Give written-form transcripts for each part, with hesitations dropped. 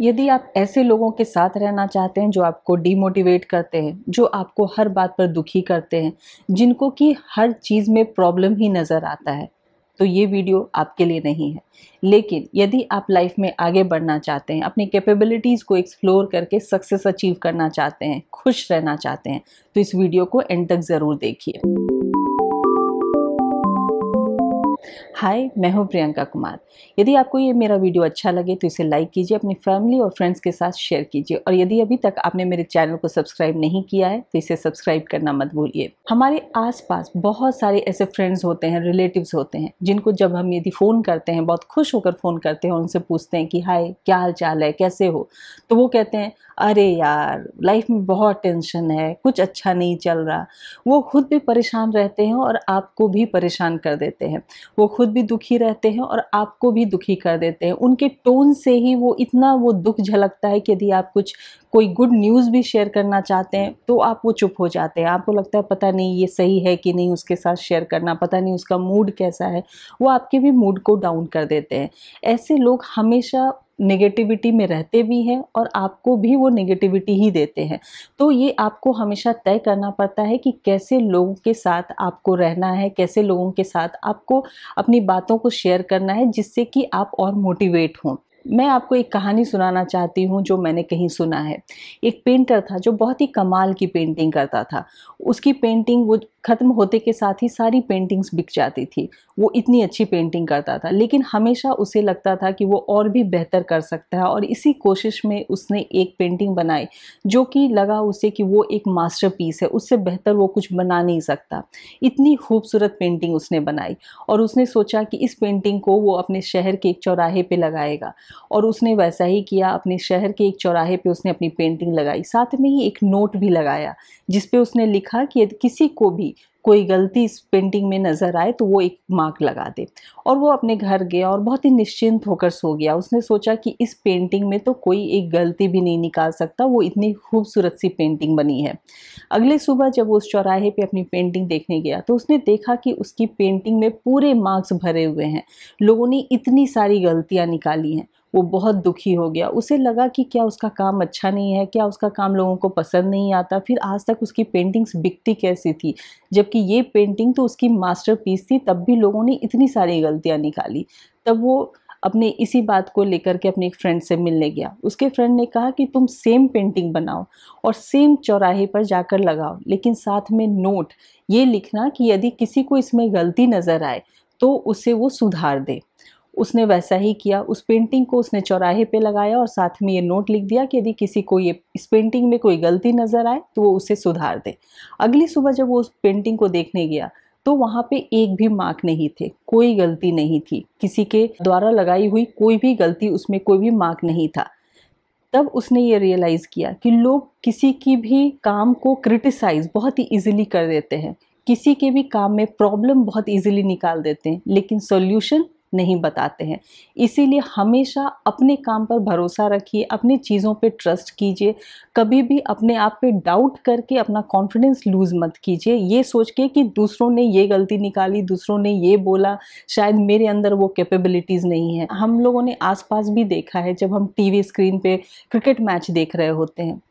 यदि आप ऐसे लोगों के साथ रहना चाहते हैं जो आपको डिमोटिवेट करते हैं, जो आपको हर बात पर दुखी करते हैं, जिनको कि हर चीज़ में प्रॉब्लम ही नज़र आता है, तो ये वीडियो आपके लिए नहीं है। लेकिन यदि आप लाइफ में आगे बढ़ना चाहते हैं, अपनी कैपेबिलिटीज़ को एक्सप्लोर करके सक्सेस अचीव करना चाहते हैं, खुश रहना चाहते हैं, तो इस वीडियो को एंड तक ज़रूर देखिए। हाय, मैं हूं प्रियंका कुमार। यदि आपको ये मेरा वीडियो अच्छा लगे तो इसे लाइक कीजिए, अपनी फैमिली और फ्रेंड्स के साथ शेयर कीजिए और यदि अभी तक आपने मेरे चैनल को सब्सक्राइब नहीं किया है तो इसे सब्सक्राइब करना मत भूलिए। हमारे आसपास बहुत सारे ऐसे फ्रेंड्स होते हैं, रिलेटिव्स होते हैं, जिनको जब हम यदि फ़ोन करते हैं, बहुत खुश होकर फ़ोन करते हैं और उनसे पूछते हैं कि हाय, क्या हाल चाल है, कैसे हो, तो वो कहते हैं अरे यार, लाइफ में बहुत टेंशन है, कुछ अच्छा नहीं चल रहा। वो खुद भी परेशान रहते हैं और आपको भी परेशान कर देते हैं। वो खुद भी दुखी रहते हैं और आपको भी दुखी कर देते हैं। उनके टोन से ही वो इतना दुख झलकता है कि यदि आप कोई गुड न्यूज़ भी शेयर करना चाहते हैं तो आप वो चुप हो जाते हैं। आपको लगता है पता नहीं ये सही है कि नहीं उसके साथ शेयर करना, पता नहीं उसका मूड कैसा है। वो आपके भी मूड को डाउन कर देते हैं। ऐसे लोग हमेशा नेगेटिविटी में रहते भी हैं और आपको भी वो नेगेटिविटी ही देते हैं। तो ये आपको हमेशा तय करना पड़ता है कि कैसे लोगों के साथ आपको रहना है, कैसे लोगों के साथ आपको अपनी बातों को शेयर करना है जिससे कि आप और मोटिवेट हों। मैं आपको एक कहानी सुनाना चाहती हूँ जो मैंने कहीं सुना है। एक पेंटर था जो बहुत ही कमाल की पेंटिंग करता था। उसकी पेंटिंग वो ख़त्म होते के साथ ही सारी पेंटिंग्स बिक जाती थी। वो इतनी अच्छी पेंटिंग करता था, लेकिन हमेशा उसे लगता था कि वो और भी बेहतर कर सकता है और इसी कोशिश में उसने एक पेंटिंग बनाई जो कि लगा उसे कि वो एक मास्टरपीस है, उससे बेहतर वो कुछ बना नहीं सकता। इतनी खूबसूरत पेंटिंग उसने बनाई और उसने सोचा कि इस पेंटिंग को वो अपने शहर के एक चौराहे पे लगाएगा और उसने वैसा ही किया। अपने शहर के एक चौराहे पे उसने अपनी पेंटिंग लगाई, साथ में ही एक नोट भी लगाया जिस पे उसने लिखा कि यदि किसी को भी कोई गलती इस पेंटिंग में नज़र आए तो वो एक मार्क लगा दे। और वो अपने घर गया और बहुत ही निश्चिंत होकर सो गया। उसने सोचा कि इस पेंटिंग में तो कोई एक गलती भी नहीं निकाल सकता, वो इतनी खूबसूरत सी पेंटिंग बनी है। अगले सुबह जब वो उस चौराहे पे अपनी पेंटिंग देखने गया तो उसने देखा कि उसकी पेंटिंग में पूरे मार्क्स भरे हुए हैं। लोगों ने इतनी सारी गलतियाँ निकाली हैं। वो बहुत दुखी हो गया। उसे लगा कि क्या उसका काम अच्छा नहीं है, क्या उसका काम लोगों को पसंद नहीं आता, फिर आज तक उसकी पेंटिंग्स बिकती कैसी थी, जबकि ये पेंटिंग तो उसकी मास्टरपीस थी, तब भी लोगों ने इतनी सारी गलतियाँ निकाली। तब वो अपने इसी बात को लेकर के अपने एक फ्रेंड से मिलने गया। उसके फ्रेंड ने कहा कि तुम सेम पेंटिंग बनाओ और सेम चौराहे पर जाकर लगाओ, लेकिन साथ में नोट ये लिखना कि यदि किसी को इसमें गलती नज़र आए तो उसे वो सुधार दे। उसने वैसा ही किया। उस पेंटिंग को उसने चौराहे पे लगाया और साथ में ये नोट लिख दिया कि यदि किसी को ये इस पेंटिंग में कोई गलती नज़र आए तो वो उसे सुधार दे। अगली सुबह जब वो उस पेंटिंग को देखने गया तो वहाँ पे एक भी मार्क नहीं थे, कोई गलती नहीं थी, किसी के द्वारा लगाई हुई कोई भी गलती, उसमें कोई भी मार्क नहीं था। तब उसने ये रियलाइज़ किया कि लोग किसी की भी काम को क्रिटिसाइज़ बहुत ही ईज़िली कर देते हैं, किसी के भी काम में प्रॉब्लम बहुत ईज़िली निकाल देते हैं, लेकिन सॉल्यूशन नहीं बताते हैं। इसीलिए हमेशा अपने काम पर भरोसा रखिए, अपनी चीज़ों पे ट्रस्ट कीजिए, कभी भी अपने आप पे डाउट करके अपना कॉन्फिडेंस लूज़ मत कीजिए, ये सोच के कि दूसरों ने ये गलती निकाली, दूसरों ने ये बोला, शायद मेरे अंदर वो कैपेबिलिटीज़ नहीं है। हम लोगों ने आस-पास भी देखा है, जब हम टीवी स्क्रीन पे क्रिकेट मैच देख रहे होते हैं,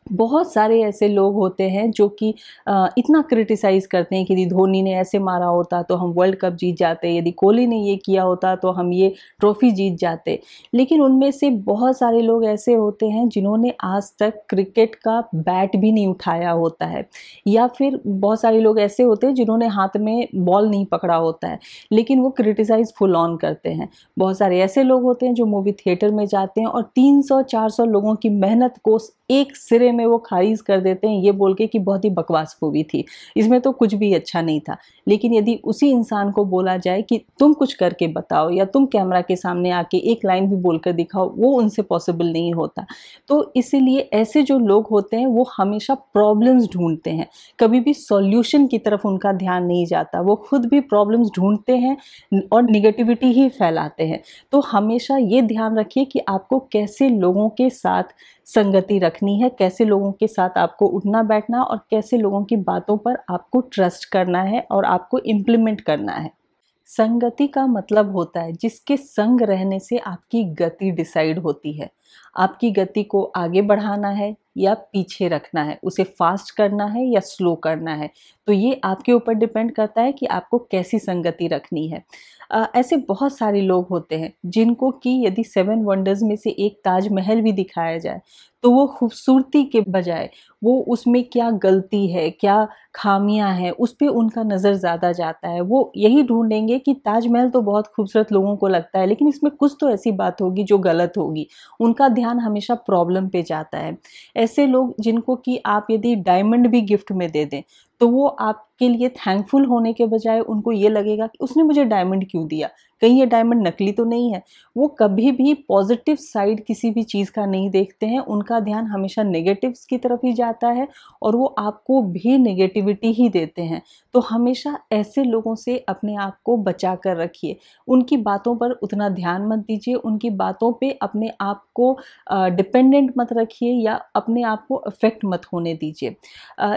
बहुत सारे ऐसे लोग होते हैं जो कि इतना क्रिटिसाइज़ करते हैं कि यदि धोनी ने ऐसे मारा होता तो हम वर्ल्ड कप जीत जाते, यदि कोहली ने ये किया होता तो हम ये ट्रॉफ़ी जीत जाते। लेकिन उनमें से बहुत सारे लोग ऐसे होते हैं जिन्होंने आज तक क्रिकेट का बैट भी नहीं उठाया होता है, या फिर बहुत सारे लोग ऐसे होते हैं जिन्होंने हाथ में बॉल नहीं पकड़ा होता है, लेकिन वो क्रिटिसाइज़ फुल ऑन करते हैं। बहुत सारे ऐसे लोग होते हैं जो मूवी थिएटर में जाते हैं और 300-400 लोगों की मेहनत को एक सिरे में वो खारिज कर देते हैं, ये बोल के कि बहुत ही बकवास मूवी थी, इसमें तो कुछ भी अच्छा नहीं था। लेकिन यदि उसी इंसान को बोला जाए कि तुम कुछ करके बताओ या तुम कैमरा के सामने आके एक लाइन भी बोलकर दिखाओ, वो उनसे पॉसिबल नहीं होता। तो इसीलिए ऐसे जो लोग होते हैं वो हमेशा प्रॉब्लम्स ढूंढते हैं, कभी भी सॉल्यूशन की तरफ उनका ध्यान नहीं जाता। वो खुद भी प्रॉब्लम्स ढूंढते हैं और निगेटिविटी ही फैलाते हैं। तो हमेशा ये ध्यान रखिए कि आपको कैसे लोगों के साथ संगति रखनी है, कैसे लोगों के साथ आपको उठना बैठना और कैसे लोगों की बातों पर आपको ट्रस्ट करना है और आपको इम्प्लीमेंट करना है। संगति का मतलब होता है जिसके संग रहने से आपकी गति डिसाइड होती है। आपकी गति को आगे बढ़ाना है या पीछे रखना है, उसे फास्ट करना है या स्लो करना है। तो ये आपके ऊपर डिपेंड करता है कि आपको कैसी संगति रखनी है। ऐसे बहुत सारे लोग होते हैं जिनको कि यदि 7 वंडर्स में से एक ताजमहल भी दिखाया जाए तो वो खूबसूरती के बजाय वो उसमें क्या गलती है, क्या खामियां हैं, उस पे उनका नज़र ज़्यादा जाता है। वो यही ढूंढेंगे कि ताजमहल तो बहुत खूबसूरत लोगों को लगता है, लेकिन इसमें कुछ तो ऐसी बात होगी जो गलत होगी। उनका ध्यान हमेशा प्रॉब्लम पे जाता है। ऐसे लोग जिनको कि आप यदि डायमंड भी गिफ्ट में दे दें तो वो आपके लिए थैंकफुल होने के बजाय उनको ये लगेगा कि उसने मुझे डायमंड क्यों दिया, कहीं ये डायमंड नकली तो नहीं है। वो कभी भी पॉजिटिव साइड किसी भी चीज़ का नहीं देखते हैं, उनका ध्यान हमेशा नेगेटिव्स की तरफ ही जाता है और वो आपको भी नेगेटिविटी ही देते हैं। तो हमेशा ऐसे लोगों से अपने आप को बचा कर रखिए। उनकी बातों पर उतना ध्यान मत दीजिए, उनकी बातों पे अपने आप को डिपेंडेंट मत रखिए या अपने आप को अफेक्ट मत होने दीजिए।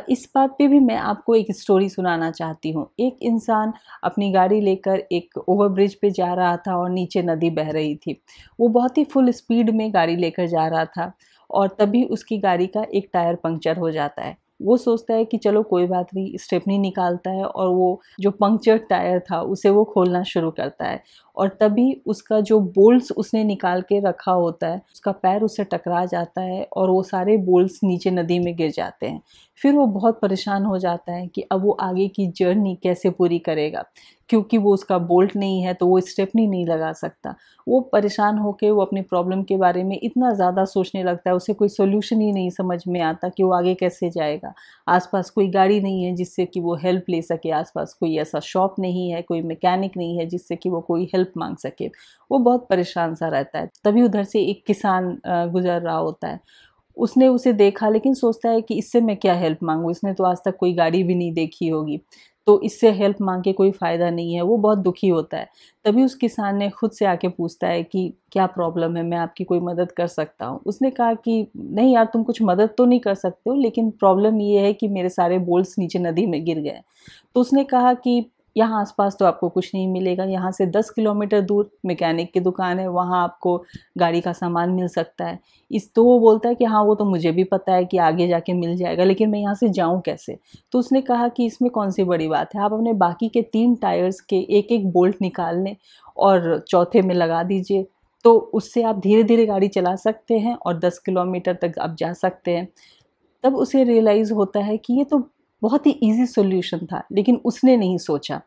इस बात पे भी मैं आपको एक स्टोरी सुनाना चाहती हूँ। एक इंसान अपनी गाड़ी लेकर एक ओवरब्रिज पे जा रहा था और नीचे नदी बह रही थी। वो बहुत ही फुल स्पीड में गाड़ी लेकर जा रहा था और तभी उसकी गाड़ी का एक टायर पंक्चर हो जाता है। वो सोचता है कि चलो कोई बात नहीं, स्टेपनी निकालता है और वो जो पंक्चर्ड टायर था उसे वो खोलना शुरू करता है और तभी उसका जो बोल्ट्स उसने निकाल के रखा होता है, उसका पैर उससे टकरा जाता है और वो सारे बोल्ट्स नीचे नदी में गिर जाते हैं। फिर वो बहुत परेशान हो जाता है कि अब वो आगे की जर्नी कैसे पूरी करेगा, क्योंकि वो उसका बोल्ट नहीं है तो वो स्टेपनी नहीं लगा सकता। वो परेशान होकर वो अपनी प्रॉब्लम के बारे में इतना ज़्यादा सोचने लगता है, उसे कोई सोल्यूशन ही नहीं समझ में आता कि वो आगे कैसे जाएगा। आसपास कोई गाड़ी नहीं है जिससे कि वो हेल्प ले सके, आसपास कोई ऐसा शॉप नहीं है, कोई मैकेनिक नहीं है जिससे कि वो कोई हेल्प मांग सके। वो बहुत परेशान सा रहता है। तभी उधर से एक किसान गुजर रहा होता है। उसने उसे देखा लेकिन सोचता है कि इससे मैं क्या हेल्प मांगूँ, इसने तो आज तक कोई गाड़ी भी नहीं देखी होगी, तो इससे हेल्प मांग के कोई फ़ायदा नहीं है। वो बहुत दुखी होता है। तभी उस किसान ने खुद से आके पूछता है कि क्या प्रॉब्लम है, मैं आपकी कोई मदद कर सकता हूँ। उसने कहा कि नहीं यार, तुम कुछ मदद तो नहीं कर सकते हो, लेकिन प्रॉब्लम ये है कि मेरे सारे बोल्ट्स नीचे नदी में गिर गए। तो उसने कहा कि यहाँ आसपास तो आपको कुछ नहीं मिलेगा, यहाँ से 10 किलोमीटर दूर मैकेनिक की दुकान है, वहाँ आपको गाड़ी का सामान मिल सकता है। तो वो बोलता है कि हाँ, वो तो मुझे भी पता है कि आगे जाके मिल जाएगा, लेकिन मैं यहाँ से जाऊँ कैसे? तो उसने कहा कि इसमें कौन सी बड़ी बात है, आप अपने बाकी के 3 टायर्स के एक-एक बोल्ट निकाल लें और चौथे में लगा दीजिए, तो उससे आप धीरे-धीरे गाड़ी चला सकते हैं और 10 किलोमीटर तक आप जा सकते हैं। तब उसे रियलाइज़ होता है कि ये तो बहुत ही ईज़ी सॉल्यूशन था, लेकिन उसने नहीं सोचा।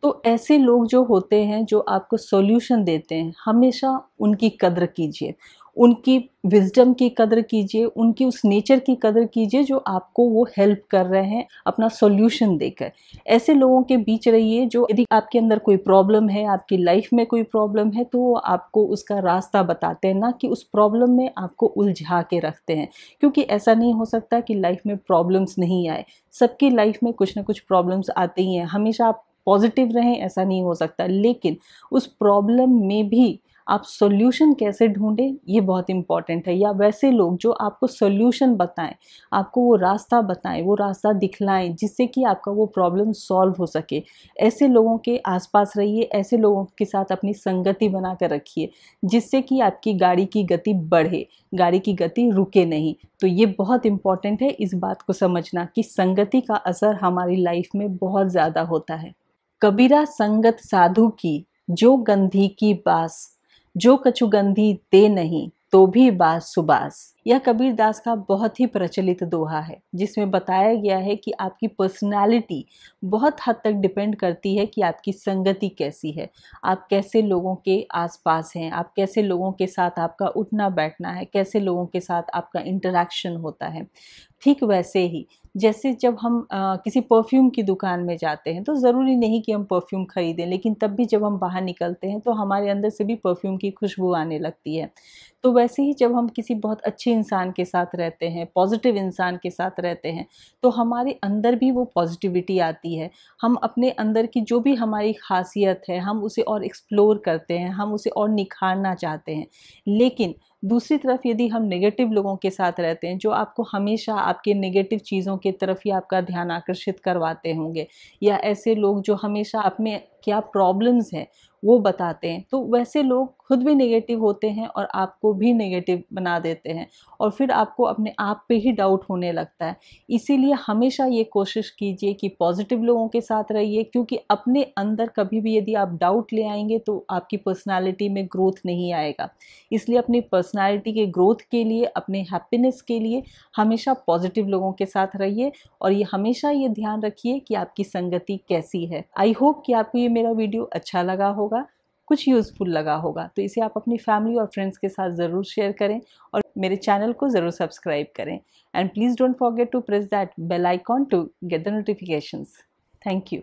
तो ऐसे लोग जो होते हैं, जो आपको सॉल्यूशन देते हैं, हमेशा उनकी कद्र कीजिए, उनकी विज़डम की कद्र कीजिए, उनकी उस नेचर की कद्र कीजिए जो आपको वो हेल्प कर रहे हैं अपना सॉल्यूशन देकर। ऐसे लोगों के बीच रहिए जो, यदि आपके अंदर कोई प्रॉब्लम है, आपकी लाइफ में कोई प्रॉब्लम है, तो वो आपको उसका रास्ता बताते हैं, ना कि उस प्रॉब्लम में आपको उलझा के रखते हैं। क्योंकि ऐसा नहीं हो सकता कि लाइफ में प्रॉब्लम्स नहीं आए। सबकी लाइफ में कुछ ना कुछ प्रॉब्लम्स आते ही हैं। हमेशा आप पॉजिटिव रहें ऐसा नहीं हो सकता, लेकिन उस प्रॉब्लम में भी आप सॉल्यूशन कैसे ढूंढें ये बहुत इंपॉर्टेंट है। या वैसे लोग जो आपको सॉल्यूशन बताएं, आपको वो रास्ता बताएं, वो रास्ता दिखलाएं जिससे कि आपका वो प्रॉब्लम सॉल्व हो सके। ऐसे लोगों के आसपास रहिए, ऐसे लोगों के साथ अपनी संगति बना कर रखिए जिससे कि आपकी गाड़ी की गति बढ़े, गाड़ी की गति रुके नहीं। तो ये बहुत इंपॉर्टेंट है इस बात को समझना कि संगति का असर हमारी लाइफ में बहुत ज़्यादा होता है। कबीरा संगत साधु की, जो गंधी की बास, जो कछुगंधी दे नहीं तो भी बास सुबास। यह कबीर दास का बहुत ही प्रचलित दोहा है जिसमें बताया गया है कि आपकी पर्सनालिटी बहुत हद तक डिपेंड करती है कि आपकी संगति कैसी है, आप कैसे लोगों के आसपास हैं, आप कैसे लोगों के साथ आपका उठना बैठना है, कैसे लोगों के साथ आपका इंटरेक्शन होता है। ठीक वैसे ही जैसे जब हम किसी परफ्यूम की दुकान में जाते हैं तो ज़रूरी नहीं कि हम परफ्यूम खरीदें, लेकिन तब भी जब हम बाहर निकलते हैं तो हमारे अंदर से भी परफ्यूम की खुशबू आने लगती है। तो वैसे ही जब हम किसी बहुत अच्छे इंसान के साथ रहते हैं, पॉजिटिव इंसान के साथ रहते हैं, तो हमारे अंदर भी वो पॉजिटिविटी आती है। हम अपने अंदर की जो भी हमारी खासियत है हम उसे और एक्सप्लोर करते हैं, हम उसे और निखारना चाहते हैं। लेकिन दूसरी तरफ यदि हम नेगेटिव लोगों के साथ रहते हैं जो आपको हमेशा आपके नेगेटिव चीज़ों की तरफ ही आपका ध्यान आकर्षित करवाते होंगे, या ऐसे लोग जो हमेशा आप में क्या प्रॉब्लम्स हैं वो बताते हैं, तो वैसे लोग खुद भी नेगेटिव होते हैं और आपको भी नेगेटिव बना देते हैं और फिर आपको अपने आप पे ही डाउट होने लगता है। इसीलिए हमेशा ये कोशिश कीजिए कि पॉजिटिव लोगों के साथ रहिए, क्योंकि अपने अंदर कभी भी यदि आप डाउट ले आएंगे तो आपकी पर्सनालिटी में ग्रोथ नहीं आएगा। इसलिए अपनी पर्सनालिटी के ग्रोथ के लिए, अपने हैप्पीनेस के लिए हमेशा पॉजिटिव लोगों के साथ रहिए और ये हमेशा ये ध्यान रखिए कि आपकी संगति कैसी है। आई होप कि आपको ये मेरा वीडियो अच्छा लगा होगा, कुछ यूज़फुल लगा होगा, तो इसे आप अपनी फैमिली और फ्रेंड्स के साथ ज़रूर शेयर करें और मेरे चैनल को ज़रूर सब्सक्राइब करें। And please don't forget to press that bell icon to get the notifications. Thank you.